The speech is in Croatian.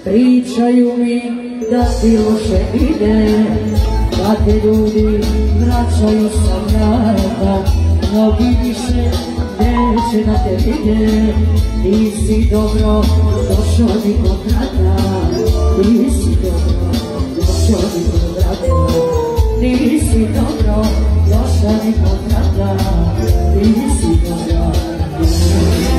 Pričaju mi da ti loše ide, da te ljudi vraćaju sa vrata, mnogi više neće da te vide. Ti si dobro došao mi kod brata, ti si dobro došao mi kod brata, ti si dobro došao mi kod brata, ti si dobro došao mi kod brata.